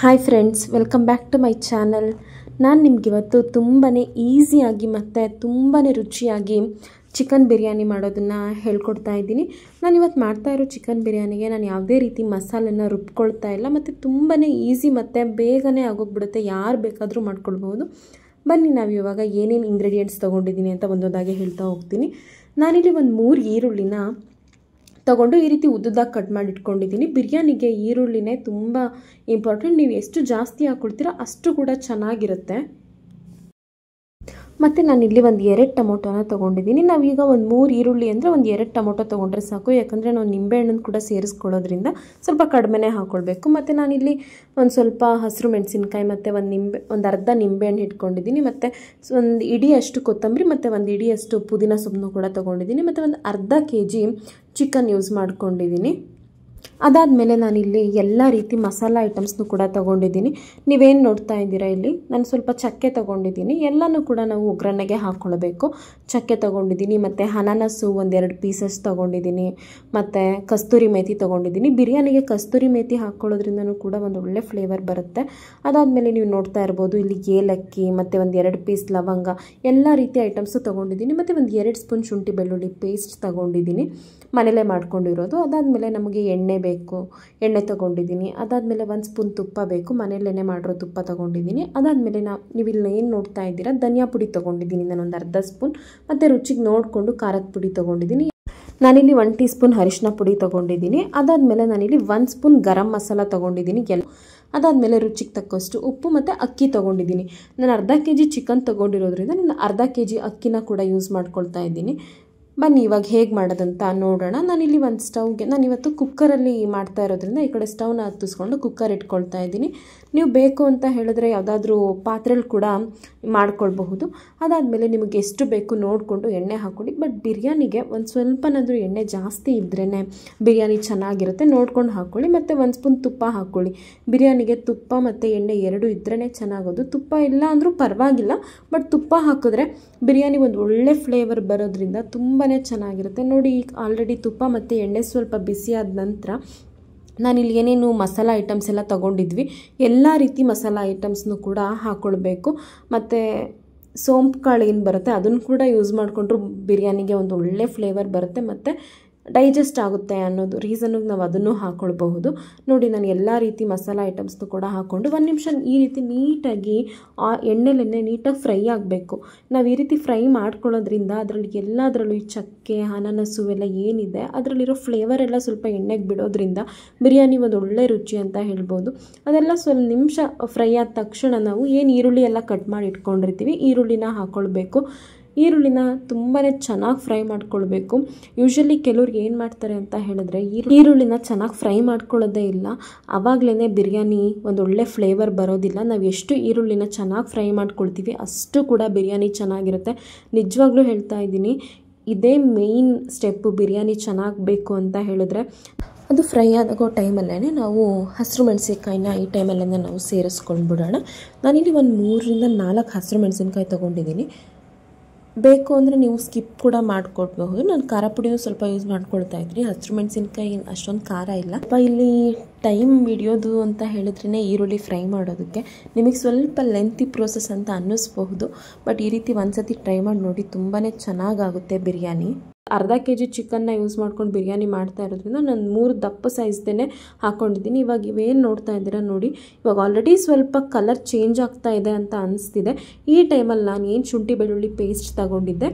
Hi friends, welcome back to my channel. ನಾನು ನಿಮಗಿವತ್ತು ತುಂಬಾ ಈಸಿಯಾಗಿ ಮತ್ತು ತುಂಬಾ ರುಚಿಯಾಗಿ ಚಿಕನ್ ಬಿರಿಯಾನಿ ಮಾಡೋದನ್ನು ಹೇಳ್ಕೊಡ್ತಾ ಇದ್ದೀನಿ. ನಾನು ಇವತ್ತು ಮಾಡ್ತಾ ಇರೋ ಚಿಕನ್ ಬಿರಿಯಾನಿಗೆ ನಾನು ಯಾವುದೇ ರೀತಿ ಮಸಾಲೆನ ರುಬ್ಕೊಳ್ತಾ ಇಲ್ಲ ಮತ್ತು ತುಂಬಾ ಈಸಿ ಮತ್ತು ಬೇಗನೆ ಆಗೋಗ್ಬಿಡುತ್ತೆ. ಯಾರು ಬೇಕಾದರೂ ಮಾಡ್ಕೊಳ್ಬೋದು. ಬನ್ನಿ ನಾವು ಇವಾಗ ಏನೇನು ಇಂಗ್ರೀಡಿಯೆಂಟ್ಸ್ ತೊಗೊಂಡಿದ್ದೀನಿ ಅಂತ ಒಂದೊಂದಾಗಿ ಹೇಳ್ತಾ ಹೋಗ್ತೀನಿ. ನಾನಿಲ್ಲಿ ಒಂದು 3 ಈರುಳ್ಳಿನ ತಗೊಂಡು ಈ ರೀತಿ ಉದ್ದುದಾಗಿ ಕಟ್ ಮಾಡಿ ಇಟ್ಕೊಂಡಿದ್ದೀನಿ. ಬಿರಿಯಾನಿಗೆ ಈರುಳ್ಳಿನೇ ತುಂಬ ಇಂಪಾರ್ಟೆಂಟ್. ನೀವು ಎಷ್ಟು ಜಾಸ್ತಿ ಹಾಕ್ಕೊಳ್ತೀರೋ ಅಷ್ಟು ಕೂಡ ಚೆನ್ನಾಗಿರುತ್ತೆ. ಮತ್ತು ನಾನಿಲ್ಲಿ ಒಂದು 2 ಟೊಮೊಟೊನ ತೊಗೊಂಡಿದ್ದೀನಿ. ನಾವೀಗ ಒಂದು 3 ಈರುಳ್ಳಿ ಅಂದರೆ ಒಂದು 2 ಟೊಮೊಟೊ ತೊಗೊಂಡ್ರೆ ಸಾಕು. ಯಾಕಂದರೆ ನಾವು ನಿಂಬೆಹಣ್ಣನ್ನು ಕೂಡ ಸೇರಿಸ್ಕೊಳ್ಳೋದ್ರಿಂದ ಸ್ವಲ್ಪ ಕಡಿಮೆನೇ ಹಾಕ್ಕೊಳ್ಬೇಕು. ಮತ್ತು ನಾನಿಲ್ಲಿ ಒಂದು ಸ್ವಲ್ಪ ಹಸಿರು ಮೆಣಸಿನ್ಕಾಯಿ ಮತ್ತು ಒಂದು ಅರ್ಧ ನಿಂಬೆಹಣ್ಣು ಇಟ್ಕೊಂಡಿದ್ದೀನಿ. ಮತ್ತು ಒಂದು ಇಡಿಯಷ್ಟು ಕೊತ್ತಂಬರಿ ಮತ್ತು ಒಂದು ಇಡಿಯಷ್ಟು ಪುದೀನ ಸೊಪ್ಪನ್ನು ಕೂಡ ತೊಗೊಂಡಿದ್ದೀನಿ. ಮತ್ತು ಒಂದು ಅರ್ಧ kg ಚಿಕನ್ ಯೂಸ್ ಮಾಡ್ಕೊಂಡಿದ್ದೀನಿ. ಅದಾದಮೇಲೆ ನಾನಿಲ್ಲಿ ಎಲ್ಲ ರೀತಿ ಮಸಾಲ ಐಟಮ್ಸ್ನು ಕೂಡ ತೊಗೊಂಡಿದ್ದೀನಿ. ನೀವೇನು ನೋಡ್ತಾ ಇದ್ದೀರಾ ಇಲ್ಲಿ ನಾನು ಸ್ವಲ್ಪ ಚಕ್ಕೆ ತೊಗೊಂಡಿದ್ದೀನಿ. ಎಲ್ಲನೂ ಕೂಡ ನಾವು ಒಗ್ಗರಣೆಗೆ ಹಾಕ್ಕೊಳ್ಬೇಕು. ಚಕ್ಕೆ ತೊಗೊಂಡಿದ್ದೀನಿ ಮತ್ತು ಅನಾನಸು ಒಂದು 2 ಪೀಸಸ್ ತೊಗೊಂಡಿದ್ದೀನಿ. ಮತ್ತು ಕಸ್ತೂರಿ ಮೇಥಿ ತೊಗೊಂಡಿದ್ದೀನಿ. ಬಿರಿಯಾನಿಗೆ ಕಸ್ತೂರಿ ಮೇಥಿ ಹಾಕ್ಕೊಳ್ಳೋದ್ರಿಂದನೂ ಕೂಡ ಒಂದು ಒಳ್ಳೆ ಫ್ಲೇವರ್ ಬರುತ್ತೆ. ಅದಾದಮೇಲೆ ನೀವು ನೋಡ್ತಾ ಇರ್ಬೋದು ಇಲ್ಲಿ ಏಲಕ್ಕಿ ಮತ್ತು ಒಂದು 2 ಪೀಸ್ ಲವಂಗ ಎಲ್ಲ ರೀತಿ ಐಟಮ್ಸು ತೊಗೊಂಡಿದ್ದೀನಿ. ಮತ್ತು ಒಂದು 2 ಸ್ಪೂನ್ ಶುಂಠಿ ಬೆಳ್ಳುಳ್ಳಿ ಪೇಸ್ಟ್ ತೊಗೊಂಡಿದ್ದೀನಿ, ಮನೇಲೇ ಮಾಡ್ಕೊಂಡಿರೋದು. ಅದಾದಮೇಲೆ ನಮಗೆ ಎಣ್ಣೆ ಬೇಕು, ಎಣ್ಣೆ ತೊಗೊಂಡಿದ್ದೀನಿ. ಅದಾದಮೇಲೆ 1 ಸ್ಪೂನ್ ತುಪ್ಪ ಬೇಕು, ಮನೆಯಲ್ಲೇ ಮಾಡಿರೋ ತುಪ್ಪ ತೊಗೊಂಡಿದ್ದೀನಿ. ಅದಾದಮೇಲೆ ನೀವು ಇಲ್ಲಿ ಏನು ನೋಡ್ತಾ ಇದ್ದೀರಾ ಧನಿಯಾ ಪುಡಿ ತೊಗೊಂಡಿದ್ದೀನಿ ನಾನೊಂದು ಅರ್ಧ ಸ್ಪೂನ್. ಮತ್ತು ರುಚಿಗೆ ನೋಡಿಕೊಂಡು ಖಾರದ ಪುಡಿ ತೊಗೊಂಡಿದ್ದೀನಿ. ನಾನಿಲ್ಲಿ 1 ಟೀ ಸ್ಪೂನ್ ಅರಿಶಿನ ಪುಡಿ ತೊಗೊಂಡಿದ್ದೀನಿ. ಅದಾದಮೇಲೆ ನಾನಿಲ್ಲಿ 1 ಸ್ಪೂನ್ ಗರಂ ಮಸಾಲ ತೊಗೊಂಡಿದ್ದೀನಿ. ಅದಾದಮೇಲೆ ರುಚಿಗೆ ತಕ್ಕಷ್ಟು ಉಪ್ಪು ಮತ್ತು ಅಕ್ಕಿ ತೊಗೊಂಡಿದ್ದೀನಿ. ನಾನು ಅರ್ಧ kg ಚಿಕನ್ ತೊಗೊಂಡಿರೋದ್ರಿಂದ ನಾನು ಅರ್ಧ kg ಅಕ್ಕಿನ ಕೂಡ ಯೂಸ್ ಮಾಡ್ಕೊಳ್ತಾ ಇದ್ದೀನಿ. ಬನ್ನಿ ಇವಾಗ ಹೇಗೆ ಮಾಡೋದಂತ ನೋಡೋಣ. ನಾನಿಲ್ಲಿ ಒಂದು ಸ್ಟವ್ಗೆ ನಾನಿವತ್ತು ಕುಕ್ಕರಲ್ಲಿ ಮಾಡ್ತಾ ಇರೋದ್ರಿಂದ ಈ ಕಡೆ ಸ್ಟವ್ನ ಹತ್ತಿಸ್ಕೊಂಡು ಕುಕ್ಕರ್ ಇಟ್ಕೊಳ್ತಾ ಇದ್ದೀನಿ. ನೀವು ಬೇಕು ಅಂತ ಹೇಳಿದ್ರೆ ಯಾವುದಾದ್ರೂ ಪಾತ್ರೆಯಲ್ಲಿ ಕೂಡ ಮಾಡ್ಕೊಳ್ಬಹುದು. ಅದಾದಮೇಲೆ ನಿಮಗೆ ಎಷ್ಟು ಬೇಕು ನೋಡಿಕೊಂಡು ಎಣ್ಣೆ ಹಾಕ್ಕೊಳ್ಳಿ. ಬಟ್ ಬಿರಿಯಾನಿಗೆ ಒಂದು ಸ್ವಲ್ಪನಾದರೂ ಎಣ್ಣೆ ಜಾಸ್ತಿ ಇದ್ರೇ ಬಿರಿಯಾನಿ ಚೆನ್ನಾಗಿರುತ್ತೆ. ನೋಡ್ಕೊಂಡು ಹಾಕ್ಕೊಳ್ಳಿ. ಮತ್ತು 1 ಸ್ಪೂನ್ ತುಪ್ಪ ಹಾಕ್ಕೊಳ್ಳಿ. ಬಿರಿಯಾನಿಗೆ ತುಪ್ಪ ಮತ್ತು ಎಣ್ಣೆ 2 ಇದ್ರೇ ಚೆನ್ನಾಗೋದು. ತುಪ್ಪ ಇಲ್ಲ ಅಂದರೂ ಪರವಾಗಿಲ್ಲ, ಬಟ್ ತುಪ್ಪ ಹಾಕಿದ್ರೆ ಬಿರಿಯಾನಿ ಒಂದು ಒಳ್ಳೆ ಫ್ಲೇವರ್ ಬರೋದ್ರಿಂದ ತುಂಬಾ ಚೆನ್ನಾಗಿರುತ್ತೆ. ನೋಡಿ ಈಗ ಆಲ್ರೆಡಿ ತುಪ್ಪ ಮತ್ತು ಎಣ್ಣೆ ಸ್ವಲ್ಪ ಬಿಸಿಯಾದ ನಂತರ ನಾನಿಲ್ಲಿ ಏನೇನು ಮಸಾಲ ಐಟಮ್ಸ್ ಎಲ್ಲ ತೊಗೊಂಡಿದ್ವಿ ಎಲ್ಲ ರೀತಿ ಮಸಾಲ ಐಟಮ್ಸ್ನು ಕೂಡ ಹಾಕ್ಕೊಳ್ಬೇಕು. ಮತ್ತು ಸೋಂಪು ಕಾಳು ಏನು ಬರುತ್ತೆ ಅದನ್ನು ಕೂಡ ಯೂಸ್ ಮಾಡಿಕೊಂಡ್ರು ಬಿರಿಯಾನಿಗೆ ಒಂದು ಒಳ್ಳೆ ಫ್ಲೇವರ್ ಬರುತ್ತೆ ಮತ್ತು ಡೈಜೆಸ್ಟ್ ಆಗುತ್ತೆ ಅನ್ನೋದು ರೀಸನ್ನಿಗೆ ನಾವು ಅದನ್ನು ಹಾಕ್ಕೊಳ್ಬಹುದು. ನೋಡಿ ನಾನು ಎಲ್ಲ ರೀತಿ ಮಸಾಲ ಐಟಮ್ಸ್ನು ಕೂಡ ಹಾಕ್ಕೊಂಡು 1 ನಿಮಿಷ ಈ ರೀತಿ ನೀಟಾಗಿ ಎಣ್ಣೆಲೆಣ್ಣೆ ನೀಟಾಗಿ ಫ್ರೈ ಆಗಬೇಕು. ನಾವು ಈ ರೀತಿ ಫ್ರೈ ಮಾಡ್ಕೊಳ್ಳೋದ್ರಿಂದ ಅದರಲ್ಲಿ ಎಲ್ಲದರಲ್ಲೂ ಈ ಚಕ್ಕೆ ಅನಾನಸು ಎಲ್ಲ ಏನಿದೆ ಅದರಲ್ಲಿರೋ ಫ್ಲೇವರ್ ಎಲ್ಲ ಸ್ವಲ್ಪ ಎಣ್ಣೆಗೆ ಬಿಡೋದ್ರಿಂದ ಬಿರಿಯಾನಿ ಒಂದು ಒಳ್ಳೆ ರುಚಿ ಅಂತ ಹೇಳ್ಬೋದು. ಅದೆಲ್ಲ ಸ್ವಲ್ಪ ನಿಮಿಷ ಫ್ರೈ ಆದ ತಕ್ಷಣ ನಾವು ಏನು ಈರುಳ್ಳಿ ಎಲ್ಲ ಕಟ್ ಮಾಡಿ ಇಟ್ಕೊಂಡಿರ್ತೀವಿ ಈರುಳ್ಳಿನ ಹಾಕ್ಕೊಳ್ಬೇಕು. ಈರುಳ್ಳಿನ ತುಂಬಾ ಚೆನ್ನಾಗಿ ಫ್ರೈ ಮಾಡ್ಕೊಳ್ಬೇಕು. ಯೂಶ್ವಲಿ ಕೆಲವ್ರಿಗೆ ಏನು ಮಾಡ್ತಾರೆ ಅಂತ ಹೇಳಿದ್ರೆ ಈರುಳ್ಳಿನ ಚೆನ್ನಾಗಿ ಫ್ರೈ ಮಾಡ್ಕೊಳ್ಳೋದೇ ಇಲ್ಲ, ಆವಾಗಲೇ ಬಿರಿಯಾನಿ ಒಂದು ಒಳ್ಳೆ ಫ್ಲೇವರ್ ಬರೋದಿಲ್ಲ. ನಾವು ಎಷ್ಟು ಈರುಳ್ಳಿನ ಚೆನ್ನಾಗಿ ಫ್ರೈ ಮಾಡ್ಕೊಳ್ತೀವಿ ಅಷ್ಟು ಕೂಡ ಬಿರಿಯಾನಿ ಚೆನ್ನಾಗಿರುತ್ತೆ. ನಿಜವಾಗ್ಲೂ ಹೇಳ್ತಾ ಇದ್ದೀನಿ, ಇದೇ ಮೇಯ್ನ್ ಸ್ಟೆಪ್ಪು ಬಿರಿಯಾನಿ ಚೆನ್ನಾಗಿ ಬೇಕು ಅಂತ ಹೇಳಿದ್ರೆ. ಅದು ಫ್ರೈ ಆಗೋ ಟೈಮಲ್ಲೇ ನಾವು ಹಸಿರು ಮೆಣಸಿನ್ಕಾಯಿನ ಈ ಟೈಮಲ್ಲೇ ನಾವು ಸೇರಿಸ್ಕೊಂಡ್ಬಿಡೋಣ. ನಾನಿಲ್ಲಿ ಒಂದು 3 ರಿಂದ 4 ಹಸಿರು ಮೆಣಸಿನ್ಕಾಯಿ ತೊಗೊಂಡಿದ್ದೀನಿ. ಬೇಕು ಅಂದರೆ ನೀವು ಸ್ಕಿಪ್ ಕೂಡ ಮಾಡ್ಕೊಡ್ಬಹುದು. ನಾನು ಖಾರ ಪುಡಿನೂ ಸ್ವಲ್ಪ ಯೂಸ್ ಮಾಡ್ಕೊಳ್ತಾ ಇದ್ದೀನಿ. ಹಸಿರು ಮೆಣಸಿನ್ಕಾಯಿ ಅಷ್ಟೊಂದು ಖಾರ ಇಲ್ಲ. ಇಲ್ಲಿ ಟೈಮ್ ಹಿಡಿಯೋದು ಅಂತ ಹೇಳಿದ್ರೇ ಈರುಳ್ಳಿ ಫ್ರೈ ಮಾಡೋದಕ್ಕೆ ನಿಮಗೆ ಸ್ವಲ್ಪ ಲೆಂತಿ ಪ್ರೋಸೆಸ್ ಅಂತ ಅನ್ನಿಸ್ಬಹುದು. ಬಟ್ ಈ ರೀತಿ ಒಂದ್ಸತಿ ಟ್ರೈ ಮಾಡಿ ನೋಡಿ, ತುಂಬಾ ಚೆನ್ನಾಗಾಗುತ್ತೆ ಬಿರಿಯಾನಿ. ಅರ್ಧ kg ಚಿಕನ್ನ ಯೂಸ್ ಮಾಡ್ಕೊಂಡು ಬಿರಿಯಾನಿ ಮಾಡ್ತಾ ಇರೋದ್ರಿಂದ ನಾನು 3 ದಪ್ಪ ಸೈಜ್ದೇ ಹಾಕ್ಕೊಂಡಿದ್ದೀನಿ. ಇವಾಗ ಇವೇನು ನೋಡ್ತಾ ಇದ್ದೀರಾ ನೋಡಿ, ಇವಾಗ ಆಲ್ರೆಡಿ ಸ್ವಲ್ಪ ಕಲರ್ ಚೇಂಜ್ ಆಗ್ತಾ ಇದೆ ಅಂತ ಅನಿಸ್ತಿದೆ. ಈ ಟೈಮಲ್ಲಿ ನಾನು ಏನು ಶುಂಠಿ ಬೆಳ್ಳುಳ್ಳಿ ಪೇಸ್ಟ್ ತಗೊಂಡಿದ್ದೆ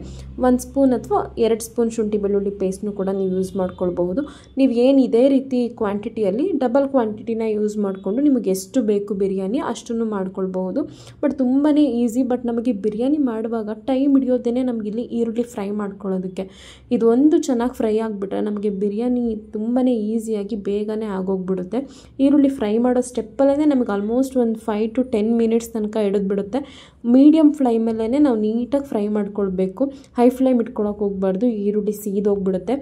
1 ಸ್ಪೂನ್ ಅಥವಾ 2 ಸ್ಪೂನ್ ಶುಂಠಿ ಬೆಳ್ಳುಳ್ಳಿ ಪೇಸ್ಟ್ನು ಕೂಡ ನೀವು ಯೂಸ್ ಮಾಡ್ಕೊಳ್ಬಹುದು. ನೀವು ಏನು ಇದೇ ರೀತಿ ಕ್ವಾಂಟಿಟಿಯಲ್ಲಿ ಡಬಲ್ ಕ್ವಾಂಟಿಟಿನ ಯೂಸ್ ಮಾಡಿಕೊಂಡು ನಿಮಗೆ ಎಷ್ಟು ಬೇಕು ಬಿರಿಯಾನಿ ಅಷ್ಟನ್ನು ಮಾಡ್ಕೊಳ್ಬಹುದು. ಬಟ್ ತುಂಬಾ ಈಸಿ. ಬಟ್ ನಮಗೆ ಬಿರಿಯಾನಿ ಮಾಡುವಾಗ ಟೈಮ್ ಹಿಡಿಯೋದೇ ನಮಗಿಲ್ಲಿ ಈರುಳ್ಳಿ ಫ್ರೈ ಮಾಡ್ಕೊಳ್ಳೋದಕ್ಕೆ. ಇದು ಒಂದು ಚೆನ್ನಾಗಿ ಫ್ರೈ ಆಗಿಬಿಟ್ರೆ ನಮಗೆ ಬಿರಿಯಾನಿ ತುಂಬಾ ಈಸಿಯಾಗಿ ಬೇಗನೆ ಆಗೋಗ್ಬಿಡುತ್ತೆ. ಈರುಳ್ಳಿ ಫ್ರೈ ಮಾಡೋ ಸ್ಟೆಪ್ಪಲ್ಲೇ ನಮಗೆ ಆಲ್ಮೋಸ್ಟ್ ಒಂದು 5 to 10 ಮಿನಿಟ್ಸ್ ತನಕ ಹಿಡಿದ್ಬಿಡುತ್ತೆ. ಮೀಡಿಯಮ್ ಫ್ಲೇಮಲ್ಲೇ ನಾವು ನೀಟಾಗಿ ಫ್ರೈ ಮಾಡ್ಕೊಳ್ಬೇಕು. ಹೈ ಫ್ಲೇಮ್ ಇಟ್ಕೊಳಕ್ಕೆ ಹೋಗ್ಬಾರ್ದು, ಈರುಳ್ಳಿ ಸೀದೋಗ್ಬಿಡುತ್ತೆ.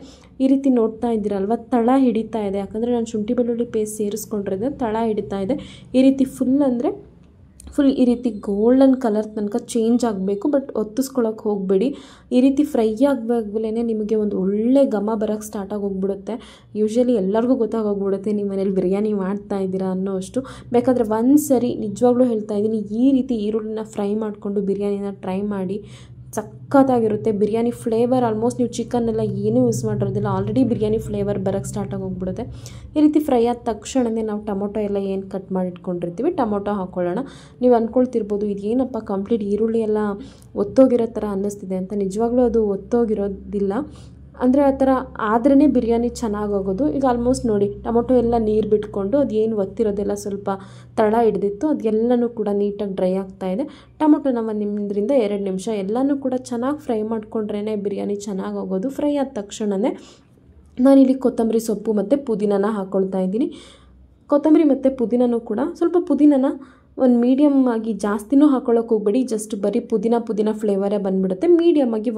ಈ ರೀತಿ ನೋಡ್ತಾ ಇದ್ದೀರಲ್ವ, ತಳ ಹಿಡಿತಾ ಇದೆ. ಯಾಕಂದರೆ ನಾನು ಶುಂಠಿ ಬೆಳ್ಳುಳ್ಳಿ ಪೇಸ್ಟ್ ಸೇರಿಸ್ಕೊಂಡಿರೋದು ತಳ ಹಿಡಿತಾ ಇದೆ. ಈ ರೀತಿ ಫುಲ್ ಅಂದರೆ ಫುಲ್ ಈ ರೀತಿ ಗೋಲ್ಡನ್ ಕಲರ್ ತನಕ ಚೇಂಜ್ ಆಗಬೇಕು. ಬಟ್ ಒತ್ತಿಸ್ಕೊಳ್ಳೋಕೆ ಹೋಗಬೇಡಿ. ಈ ರೀತಿ ಫ್ರೈ ಆಗಬೇಕೇ ನಿಮಗೆ ಒಂದು ಒಳ್ಳೆ ಘಮ ಬರೋಕ್ಕೆ ಸ್ಟಾರ್ಟ್ ಆಗೋಗ್ಬಿಡುತ್ತೆ. ಯೂಶ್ವಲಿ ಎಲ್ಲರಿಗೂ ಗೊತ್ತಾಗೋಗ್ಬಿಡುತ್ತೆ ನೀವು ಮನೇಲಿ ಬಿರಿಯಾನಿ ಮಾಡ್ತಾ ಇದ್ದೀರಾ ಅನ್ನೋ ಅಷ್ಟು. ಬೇಕಾದರೆ ಒಂದು ಸರಿ ನಿಜವಾಗ್ಲೂ ಹೇಳ್ತಾ ಇದ್ದೀನಿ, ಈ ರೀತಿ ಈರುಳ್ಳಿನ ಫ್ರೈ ಮಾಡಿಕೊಂಡು ಬಿರಿಯಾನಿನ ಟ್ರೈ ಮಾಡಿ. ಸಖತ್ತಾಗಿರುತ್ತೆ. ಬಿರಿಯಾನಿ ಫ್ಲೇವರ್ ಆಲ್ಮೋಸ್ಟ್ ನೀವು ಚಿಕನ್ನೆಲ್ಲ ಏನೂ ಯೂಸ್ ಮಾಡಿರೋದಿಲ್ಲ, ಆಲ್ರೆಡಿ ಬಿರಿಯಾನಿ ಫ್ಲೇವರ್ ಬರೋಕ್ಕೆ ಸ್ಟಾರ್ಟ್ ಆಗೋಗ್ಬಿಡುತ್ತೆ. ಈ ರೀತಿ ಫ್ರೈ ಆದ ತಕ್ಷಣವೇ ನಾವು ಟೊಮೊಟೊ ಎಲ್ಲ ಏನು ಕಟ್ ಮಾಡಿ ಇಟ್ಕೊಂಡಿರ್ತೀವಿ ಟೊಮೊಟೊ ಹಾಕ್ಕೊಳ್ಳೋಣ. ನೀವು ಅಂದ್ಕೊಳ್ತಿರ್ಬೋದು ಇದೇನಪ್ಪ ಕಂಪ್ಲೀಟ್ ಈರುಳ್ಳಿ ಎಲ್ಲ ಒತ್ತೋಗಿರೋ ಥರ ಅನ್ನಿಸ್ತಿದೆ ಅಂತ. ನಿಜವಾಗ್ಲೂ ಅದು ಒತ್ತೋಗಿರೋದಿಲ್ಲ, ಅಂದರೆ ಆ ಥರ ಆದ್ರೇ ಬಿರಿಯಾನಿ ಚೆನ್ನಾಗೋಗೋದು. ಈಗ ಆಲ್ಮೋಸ್ಟ್ ನೋಡಿ ಟೊಮೊಟೊ ಎಲ್ಲ ನೀರು ಬಿಟ್ಕೊಂಡು ಅದು ಏನು ಒತ್ತಿರೋದೆಲ್ಲ ಸ್ವಲ್ಪ ತಳ ಹಿಡ್ದಿತ್ತು, ಅದೆಲ್ಲನೂ ಕೂಡ ನೀಟಾಗಿ ಡ್ರೈ ಆಗ್ತಾಯಿದೆ. ಟೊಮೊಟೊನ 1 ನಿಮಿಷದಿಂದ 2 ನಿಮಿಷ ಎಲ್ಲನೂ ಕೂಡ ಚೆನ್ನಾಗಿ ಫ್ರೈ ಮಾಡ್ಕೊಂಡ್ರೇ ಬಿರಿಯಾನಿ ಚೆನ್ನಾಗೋಗೋದು. ಫ್ರೈ ಆದ ತಕ್ಷಣವೇ ನಾನಿಲ್ಲಿ ಕೊತ್ತಂಬರಿ ಸೊಪ್ಪು ಮತ್ತು ಪುದೀನನ ಹಾಕ್ಕೊಳ್ತಾ ಇದ್ದೀನಿ. ಕೊತ್ತಂಬರಿ ಮತ್ತು ಪುದೀನನೂ ಕೂಡ ಸ್ವಲ್ಪ ಪುದೀನನ ಒಂದು ಮೀಡಿಯಮ್ ಆಗಿ ಜಾಸ್ತಿನೂ ಹಾಕೊಳ್ಳೋಕೆ ಹೋಗಬೇಡಿ, ಜಸ್ಟ್ ಬರೀ ಪುದೀನ ಫ್ಲೇವರೇ ಬಂದುಬಿಡುತ್ತೆ. ಮೀಡಿಯಮ್ ಆಗಿ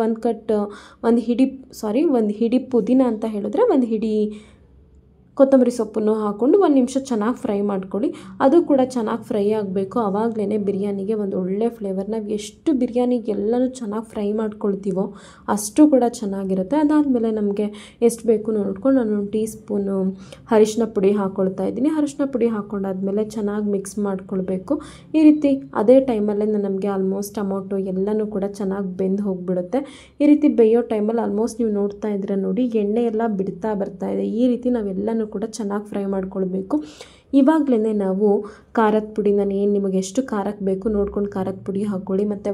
ಒಂದು ಹಿಡಿ ಪುದೀನ ಅಂತ ಹೇಳಿದ್ರೆ ಒಂದು ಹಿಡಿ ಕೊತ್ತಂಬರಿ ಸೊಪ್ಪನ್ನು ಹಾಕ್ಕೊಂಡು 1 ನಿಮಿಷ ಚೆನ್ನಾಗಿ ಫ್ರೈ ಮಾಡ್ಕೊಳ್ಳಿ. ಅದು ಕೂಡ ಚೆನ್ನಾಗಿ ಫ್ರೈ ಆಗಬೇಕು, ಆವಾಗಲೇ ಬಿರಿಯಾನಿಗೆ ಒಂದು ಒಳ್ಳೆ ಫ್ಲೇವರ್. ನಾವು ಎಷ್ಟು ಬಿರಿಯಾನಿಗೆ ಎಲ್ಲನೂ ಚೆನ್ನಾಗಿ ಫ್ರೈ ಮಾಡ್ಕೊಳ್ತೀವೋ ಅಷ್ಟು ಕೂಡ ಚೆನ್ನಾಗಿರುತ್ತೆ. ಅದಾದಮೇಲೆ ನಮಗೆ ಎಷ್ಟು ಬೇಕು ನೋಡ್ಕೊಂಡು ನಾನು 1 ಟೀ ಸ್ಪೂನು ಅರಿಶಿನ ಪುಡಿ ಹಾಕ್ಕೊಳ್ತಾ ಇದ್ದೀನಿ. ಅರಿಶಿನ ಪುಡಿ ಹಾಕ್ಕೊಂಡಾದ್ಮೇಲೆ ಚೆನ್ನಾಗಿ ಮಿಕ್ಸ್ ಮಾಡ್ಕೊಳ್ಬೇಕು. ಈ ರೀತಿ ಅದೇ ಟೈಮಲ್ಲೇ ನಮಗೆ ಆಲ್ಮೋಸ್ಟ್ ಟೊಮೊಟೊ ಎಲ್ಲನೂ ಕೂಡ ಚೆನ್ನಾಗಿ ಬೆಂದು ಹೋಗಿಬಿಡುತ್ತೆ. ಈ ರೀತಿ ಬೇಯೋ ಟೈಮಲ್ಲಿ ಆಲ್ಮೋಸ್ಟ್ ನೀವು ನೋಡ್ತಾ ಇದ್ದೀರ ನೋಡಿ ಎಣ್ಣೆ ಎಲ್ಲ ಬಿಡ್ತಾ ಬರ್ತಾ ಇದೆ. ಈ ರೀತಿ ನಾವೆಲ್ಲನೂ ಕೂಡ ಚೆನ್ನಾಗಿ ಫ್ರೈ ಮಾಡ್ಕೊಳ್ಬೇಕು. ಇವಾಗಲೇ ನಾವು ಖಾರದ ಪುಡಿ, ನಾನು ಏನು ನಿಮಗೆ ಎಷ್ಟು ಖಾರಕ್ಕೆ ಬೇಕು ನೋಡ್ಕೊಂಡು ಖಾರದ ಪುಡಿ ಹಾಕ್ಕೊಳ್ಳಿ. ಮತ್ತು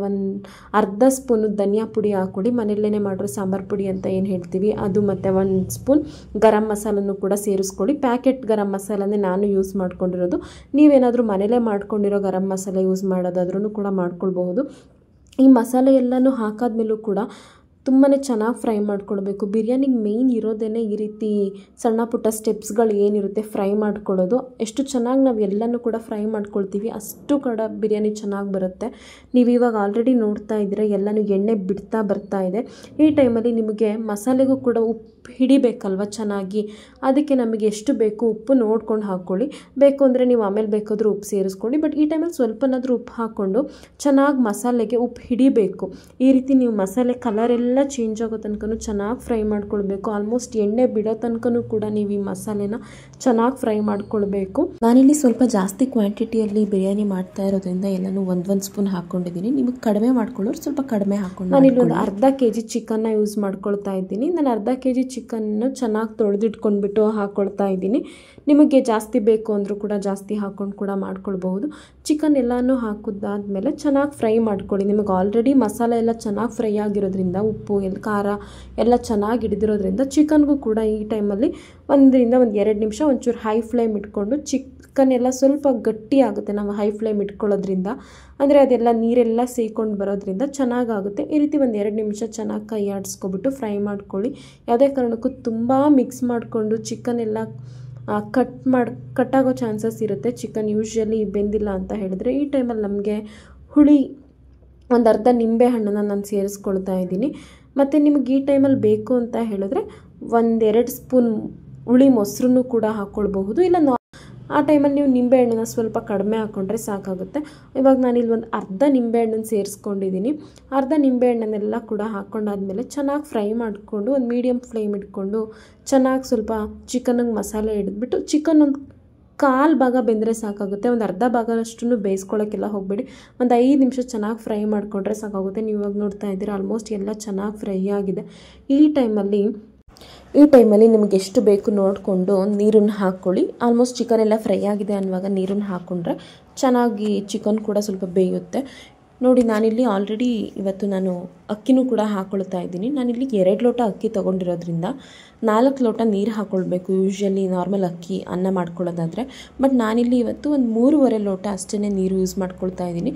ಅರ್ಧ ಸ್ಪೂನು ಧನಿಯಾ ಪುಡಿ ಹಾಕ್ಕೊಳ್ಳಿ, ಮನೆಯಲ್ಲೇ ಮಾಡಿರೋ ಸಾಂಬಾರು ಪುಡಿ ಅಂತ ಏನು ಹೇಳ್ತೀವಿ ಅದು. ಮತ್ತು 1 ಸ್ಪೂನ್ ಗರಂ ಮಸಾಲನ್ನು ಕೂಡ ಸೇರಿಸ್ಕೊಳ್ಳಿ. ಪ್ಯಾಕೆಟ್ ಗರಂ ಮಸಾಲನೇ ನಾನು ಯೂಸ್ ಮಾಡ್ಕೊಂಡಿರೋದು. ನೀವೇನಾದರೂ ಮನೇಲೇ ಮಾಡ್ಕೊಂಡಿರೋ ಗರಂ ಮಸಾಲೆ ಯೂಸ್ ಮಾಡೋದಾದ್ರೂ ಕೂಡ ಮಾಡ್ಕೊಳ್ಬಹುದು. ಈ ಮಸಾಲೆ ಎಲ್ಲನೂ ಹಾಕಾದ್ಮೇಲೂ ಕೂಡ ತುಂಬಾ ಚೆನ್ನಾಗಿ ಫ್ರೈ ಮಾಡ್ಕೊಳ್ಬೇಕು. ಬಿರಿಯಾನಿಗೆ ಮೇಯ್ನ್ ಇರೋದೇ ಈ ರೀತಿ ಸಣ್ಣ ಪುಟ್ಟ ಸ್ಟೆಪ್ಸ್ಗಳು ಏನಿರುತ್ತೆ ಫ್ರೈ ಮಾಡ್ಕೊಳ್ಳೋದು. ಎಷ್ಟು ಚೆನ್ನಾಗಿ ನಾವು ಎಲ್ಲನೂ ಕೂಡ ಫ್ರೈ ಮಾಡ್ಕೊಳ್ತೀವಿ ಅಷ್ಟು ಕೂಡ ಬಿರಿಯಾನಿ ಚೆನ್ನಾಗಿ ಬರುತ್ತೆ. ನೀವು ಇವಾಗ ಆಲ್ರೆಡಿ ನೋಡ್ತಾ ಇದ್ದೀರ ಎಲ್ಲನೂ ಎಣ್ಣೆ ಬಿಡ್ತಾ ಬರ್ತಾ ಇದೆ. ಈ ಟೈಮಲ್ಲಿ ನಿಮಗೆ ಮಸಾಲೆಗೂ ಕೂಡ ಉಪ್ಪು ಹಿಡಿಬೇಕಲ್ವ ಚೆನ್ನಾಗಿ, ಅದಕ್ಕೆ ನಮಗೆ ಎಷ್ಟು ಬೇಕು ಉಪ್ಪು ನೋಡ್ಕೊಂಡು ಹಾಕ್ಕೊಳ್ಳಿ. ಬೇಕು ಅಂದರೆ ನೀವು ಆಮೇಲೆ ಬೇಕಾದರೂ ಉಪ್ಪು ಸೇರಿಸ್ಕೊಳ್ಳಿ. ಬಟ್ ಈ ಟೈಮಲ್ಲಿ ಸ್ವಲ್ಪನಾದರೂ ಉಪ್ಪು ಹಾಕ್ಕೊಂಡು ಚೆನ್ನಾಗಿ ಮಸಾಲೆಗೆ ಉಪ್ಪು ಹಿಡಿಬೇಕು. ಈ ರೀತಿ ನೀವು ಮಸಾಲೆ ಕಲರ್ ಎಲ್ಲ ಚೇಂಜ್ ಆಗೋ ತನಕ ಚೆನ್ನಾಗಿ ಫ್ರೈ ಮಾಡ್ಕೊಳ್ಬೇಕು. ಆಲ್ಮೋಸ್ಟ್ ಎಣ್ಣೆ ಬಿಡೋ ತನಕ ಕೂಡ ನೀವು ಈ ಮಸಾಲೆನ ಚೆನ್ನಾಗಿ ಫ್ರೈ ಮಾಡ್ಕೊಳ್ಬೇಕು. ನಾನಿಲ್ಲಿ ಸ್ವಲ್ಪ ಜಾಸ್ತಿ ಕ್ವಾಂಟಿಟಿಯಲ್ಲಿ ಬಿರಿಯಾನಿ ಮಾಡ್ತಾ ಇರೋದ್ರಿಂದ ಎಲ್ಲನೂ 1 ಸ್ಪೂನ್ ಹಾಕ್ಕೊಂಡಿದ್ದೀನಿ. ನಿಮಗೆ ಕಡಿಮೆ ಮಾಡ್ಕೊಳ್ಳೋರು ಸ್ವಲ್ಪ ಕಡಿಮೆ ಹಾಕ್ಕೊಂಡು. ನಾನಿಲ್ಲಿ ಒಂದು ಅರ್ಧ kg ಚಿಕನ್ನ ಯೂಸ್ ಮಾಡ್ಕೊಳ್ತಾ ಇದ್ದೀನಿ. ನಾನು ಅರ್ಧ kg ಚಿಕನ್ನು ಚೆನ್ನಾಗಿ ತೊಳೆದಿಟ್ಕೊಂಡ್ಬಿಟ್ಟು ಹಾಕ್ಕೊಳ್ತಾ ಇದ್ದೀನಿ. ನಿಮಗೆ ಜಾಸ್ತಿ ಬೇಕು ಅಂದರೂ ಕೂಡ ಜಾಸ್ತಿ ಹಾಕ್ಕೊಂಡು ಕೂಡ ಮಾಡ್ಕೊಳ್ಬಹುದು. ಚಿಕನ್ ಎಲ್ಲನೂ ಹಾಕಿದಾದ್ಮೇಲೆ ಚೆನ್ನಾಗಿ ಫ್ರೈ ಮಾಡ್ಕೊಳ್ಳಿ. ನಿಮಗೆ ಆಲ್ರೆಡಿ ಮಸಾಲೆ ಎಲ್ಲ ಚೆನ್ನಾಗಿ ಫ್ರೈ ಆಗಿರೋದ್ರಿಂದ ಉಪ್ಪು ಖಾರ ಎಲ್ಲ ಚೆನ್ನಾಗಿ ಹಿಡಿದಿರೋದ್ರಿಂದ ಚಿಕನ್ಗೂ ಕೂಡ ಈ ಟೈಮಲ್ಲಿ 1 ರಿಂದ 2 ನಿಮಿಷ ಒಂಚೂರು ಹೈ ಫ್ಲೇಮ್ ಇಟ್ಕೊಂಡು, ಚಿಕನ್ ಎಲ್ಲ ಸ್ವಲ್ಪ ಗಟ್ಟಿ ಆಗುತ್ತೆ ನಾವು ಹೈ ಫ್ಲೇಮ್ ಇಟ್ಕೊಳ್ಳೋದ್ರಿಂದ. ಅಂದರೆ ಅದೆಲ್ಲ ನೀರೆಲ್ಲ ಸೇರ್ಕೊಂಡು ಬರೋದ್ರಿಂದ ಚೆನ್ನಾಗಾಗುತ್ತೆ. ಈ ರೀತಿ 1-2 ನಿಮಿಷ ಚೆನ್ನಾಗಿ ಕೈ ಆಡಿಸ್ಕೊಬಿಟ್ಟು ಫ್ರೈ ಮಾಡ್ಕೊಳ್ಳಿ. ಯಾವುದೇ ಕಾರಣಕ್ಕೂ ತುಂಬ ಮಿಕ್ಸ್ ಮಾಡಿಕೊಂಡು ಚಿಕನ್ ಎಲ್ಲ ಕಟ್ಟಾಗೋ ಚಾನ್ಸಸ್ ಇರುತ್ತೆ. ಚಿಕನ್ ಯೂಶ್ವಲಿ ಬೆಂದಿಲ್ಲ ಅಂತ ಹೇಳಿದ್ರೆ ಈ ಟೈಮಲ್ಲಿ ನಮಗೆ ಹುಳಿ ಒಂದು ಅರ್ಧ ನಿಂಬೆ ಹಣ್ಣನ್ನು ನಾನು ಸೇರಿಸ್ಕೊಳ್ತಾ ಇದ್ದೀನಿ. ಮತ್ತು ನಿಮಗೆ ಈ ಟೈಮಲ್ಲಿ ಬೇಕು ಅಂತ ಹೇಳಿದ್ರೆ 1-2 ಸ್ಪೂನ್ ಹುಳಿ ಮೊಸರನ್ನು ಕೂಡ ಹಾಕ್ಕೊಳ್ಬಹುದು. ಇಲ್ಲ ಆ ಟೈಮಲ್ಲಿ ನೀವು ನಿಂಬೆಹಣ್ಣನ್ನು ಸ್ವಲ್ಪ ಕಡಿಮೆ ಹಾಕ್ಕೊಂಡ್ರೆ ಸಾಕಾಗುತ್ತೆ. ಇವಾಗ ನಾನಿಲ್ಲಿ ಒಂದು ಅರ್ಧ ನಿಂಬೆಹಣ್ಣನ್ನು ಸೇರಿಸ್ಕೊಂಡಿದ್ದೀನಿ. ಅರ್ಧ ನಿಂಬೆಹಣ್ಣನ್ನೆಲ್ಲ ಕೂಡ ಹಾಕ್ಕೊಂಡಾದ್ಮೇಲೆ ಚೆನ್ನಾಗಿ ಫ್ರೈ ಮಾಡಿಕೊಂಡು ಒಂದು ಮೀಡಿಯಮ್ ಫ್ಲೇಮ್ ಇಟ್ಕೊಂಡು ಚೆನ್ನಾಗಿ ಸ್ವಲ್ಪ ಚಿಕನ್ನಿಗೆ ಮಸಾಲೆ ಹಿಡಿದ್ಬಿಟ್ಟು ಚಿಕನ್ ಒಂದು 1/4 ಭಾಗ ಬೆಂದರೆ ಸಾಕಾಗುತ್ತೆ. ಒಂದು ಅರ್ಧ ಭಾಗನಷ್ಟು ಬೇಯಿಸ್ಕೊಳ್ಳೋಕ್ಕೆಲ್ಲ ಹೋಗಬೇಡಿ. ಒಂದು 5 ನಿಮಿಷ ಚೆನ್ನಾಗಿ ಫ್ರೈ ಮಾಡಿಕೊಂಡ್ರೆ ಸಾಕಾಗುತ್ತೆ. ನೀವು ಇವಾಗ ನೋಡ್ತಾ ಇದ್ದೀರಾ ಆಲ್ಮೋಸ್ಟ್ ಎಲ್ಲ ಚೆನ್ನಾಗಿ ಫ್ರೈ ಆಗಿದೆ. ಈ ಟೈಮಲ್ಲಿ ನಿಮಗೆ ಎಷ್ಟು ಬೇಕು ನೋಡಿಕೊಂಡು ನೀರನ್ನು ಹಾಕ್ಕೊಳ್ಳಿ. ಆಲ್ಮೋಸ್ಟ್ ಚಿಕನ್ ಎಲ್ಲ ಫ್ರೈ ಆಗಿದೆ ಅನ್ನುವಾಗ ನೀರನ್ನು ಹಾಕ್ಕೊಂಡ್ರೆ ಚೆನ್ನಾಗಿ ಚಿಕನ್ ಕೂಡ ಸ್ವಲ್ಪ ಬೇಯುತ್ತೆ. ನೋಡಿ ನಾನಿಲ್ಲಿ ಆಲ್ರೆಡಿ ಇವತ್ತು ನಾನು ಅಕ್ಕಿನೂ ಕೂಡ ಹಾಕ್ಕೊಳ್ತಾ ಇದ್ದೀನಿ. ನಾನಿಲ್ಲಿ 2 ಲೋಟ ಅಕ್ಕಿ ತೊಗೊಂಡಿರೋದ್ರಿಂದ 4 ಲೋಟ ನೀರು ಹಾಕ್ಕೊಳ್ಬೇಕು. ಯೂಶ್ವಲಿ ನಾರ್ಮಲ್ ಅಕ್ಕಿ ಅನ್ನ ಮಾಡ್ಕೊಳ್ಳೋದಾದರೆ. ಬಟ್ ನಾನಿಲ್ಲಿ ಇವತ್ತು ಒಂದು 3.5 ಲೋಟ ಅಷ್ಟೇ ನೀರು ಯೂಸ್ ಮಾಡ್ಕೊಳ್ತಾ ಇದ್ದೀನಿ.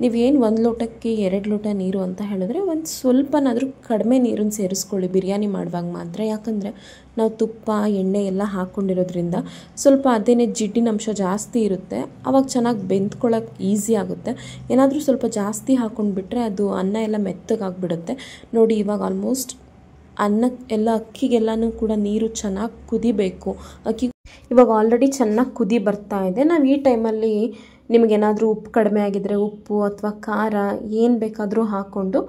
ನೀವೇನು 1 ಲೋಟಕ್ಕೆ 2 ಲೋಟ ನೀರು ಅಂತ ಹೇಳಿದ್ರೆ ಒಂದು ಸ್ವಲ್ಪನಾದರೂ ಕಡಿಮೆ ನೀರನ್ನು ಸೇರಿಸ್ಕೊಳ್ಳಿ ಬಿರಿಯಾನಿ ಮಾಡುವಾಗ ಮಾತ್ರ. ಯಾಕಂದರೆ ನಾವು ತುಪ್ಪ ಎಣ್ಣೆ ಎಲ್ಲ ಹಾಕ್ಕೊಂಡಿರೋದ್ರಿಂದ ಸ್ವಲ್ಪ ಅದೇನೇ ಜಿಡ್ಡಿನ ಅಂಶ ಜಾಸ್ತಿ ಇರುತ್ತೆ. ಆವಾಗ ಚೆನ್ನಾಗಿ ಬೆಂದ್ಕೊಳ್ಳೋಕೆ ಈಸಿ ಆಗುತ್ತೆ. ಏನಾದರೂ ಸ್ವಲ್ಪ ಜಾಸ್ತಿ ಹಾಕ್ಕೊಂಡ್ಬಿಟ್ರೆ ಅದು ಅನ್ನ ಎಲ್ಲ ಮೆತ್ತಗಾಗ್ಬಿಡುತ್ತೆ. ನೋಡಿ ಇವಾಗ ಆಲ್ಮೋಸ್ಟ್ ಅಕ್ಕಿಗೆಲ್ಲನೂ ಕೂಡ ನೀರು ಚೆನ್ನಾಗಿ ಕುದಿಬೇಕು. ಅಕ್ಕಿ ಇವಾಗ ಆಲ್ರೆಡಿ ಚೆನ್ನಾಗಿ ಕುದಿ ಬರ್ತಾ ಇದೆ. ನಾವು ಈ ಟೈಮಲ್ಲಿ ನಿಮಗೇನಾದರೂ ಉಪ್ಪು ಕಡಿಮೆ ಆಗಿದ್ದರೆ ಉಪ್ಪು ಅಥವಾ ಖಾರ ಏನು ಬೇಕಾದರೂ ಹಾಕ್ಕೊಂಡು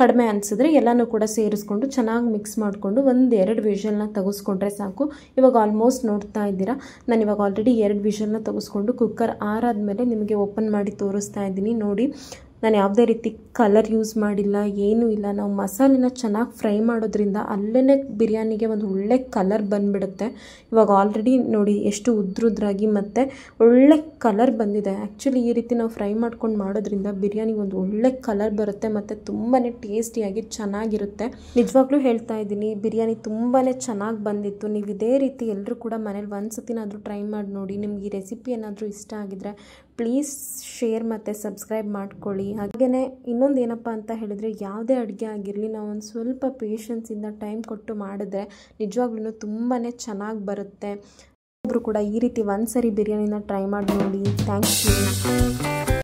ಕಡಿಮೆ ಅನಿಸಿದ್ರೆ ಎಲ್ಲನೂ ಕೂಡ ಸೇರಿಸ್ಕೊಂಡು ಚೆನ್ನಾಗಿ ಮಿಕ್ಸ್ ಮಾಡಿಕೊಂಡು 1-2 ವಿಷಲ್ನ ತೆಗೆಸ್ಕೊಂಡ್ರೆ ಸಾಕು. ಇವಾಗ ಆಲ್ಮೋಸ್ಟ್ ನೋಡ್ತಾ ಇದ್ದೀರಾ, ನಾನು ಇವಾಗ ಆಲ್ರೆಡಿ 2 ವಿಷಲ್ನ ತೆಗೆಸ್ಕೊಂಡು ಕುಕ್ಕರ್ ಆರಾದಮೇಲೆ ನಿಮಗೆ ಓಪನ್ ಮಾಡಿ ತೋರಿಸ್ತಾ ಇದ್ದೀನಿ. ನೋಡಿ, ನಾನು ಯಾವುದೇ ರೀತಿ ಕಲರ್ ಯೂಸ್ ಮಾಡಿಲ್ಲ, ಏನೂ ಇಲ್ಲ. ನಾವು ಮಸಾಲೆನ ಚೆನ್ನಾಗಿ ಫ್ರೈ ಮಾಡೋದ್ರಿಂದ ಅಲ್ಲೇ ಬಿರಿಯಾನಿಗೆ ಒಂದು ಒಳ್ಳೆ ಕಲರ್ ಬಂದುಬಿಡುತ್ತೆ. ಇವಾಗ ಆಲ್ರೆಡಿ ನೋಡಿ ಎಷ್ಟು ಉದ್ರುದ್ರಾಗಿ ಮತ್ತು ಒಳ್ಳೆ ಕಲರ್ ಬಂದಿದೆ. ಆ್ಯಕ್ಚುಲಿ ಈ ರೀತಿ ನಾವು ಫ್ರೈ ಮಾಡ್ಕೊಂಡು ಮಾಡೋದ್ರಿಂದ ಬಿರಿಯಾನಿಗೆ ಒಂದು ಒಳ್ಳೆ ಕಲರ್ ಬರುತ್ತೆ ಮತ್ತು ತುಂಬಾ ಟೇಸ್ಟಿಯಾಗಿ ಚೆನ್ನಾಗಿರುತ್ತೆ. ನಿಜವಾಗ್ಲೂ ಹೇಳ್ತಾ ಇದ್ದೀನಿ, ಬಿರಿಯಾನಿ ತುಂಬಾ ಚೆನ್ನಾಗಿ ಬಂದಿತ್ತು. ನೀವು ಇದೇ ರೀತಿ ಎಲ್ಲರೂ ಕೂಡ ಮನೇಲಿ ಒಂದು ಸತಿನಾದರೂ ಟ್ರೈ ಮಾಡಿ ನೋಡಿ. ನಿಮ್ಗೆ ಈ ರೆಸಿಪಿ ಏನಾದರೂ ಇಷ್ಟ ಆಗಿದ್ರೆ ಪ್ಲೀಸ್ ಶೇರ್ ಮತ್ತು ಸಬ್ಸ್ಕ್ರೈಬ್ ಮಾಡ್ಕೊಳ್ಳಿ. ಹಾಗೆಯೇ ಇನ್ನೊಂದು ಏನಪ್ಪ ಅಂತ ಹೇಳಿದರೆ, ಯಾವುದೇ ಅಡುಗೆ ಆಗಿರಲಿ ನಾವು ಒಂದು ಸ್ವಲ್ಪ ಪೇಷನ್ಸಿಂದ ಟೈಮ್ ಕೊಟ್ಟು ಮಾಡಿದ್ರೆ ನಿಜವಾಗ್ಲೂ ತುಂಬಾ ಚೆನ್ನಾಗಿ ಬರುತ್ತೆ. ಒಬ್ಬರು ಕೂಡ ಈ ರೀತಿ ಒಂದು ಸರಿ ಬಿರಿಯಾನಿನ ಟ್ರೈ ಮಾಡಿ ನೋಡಿ. Thank you.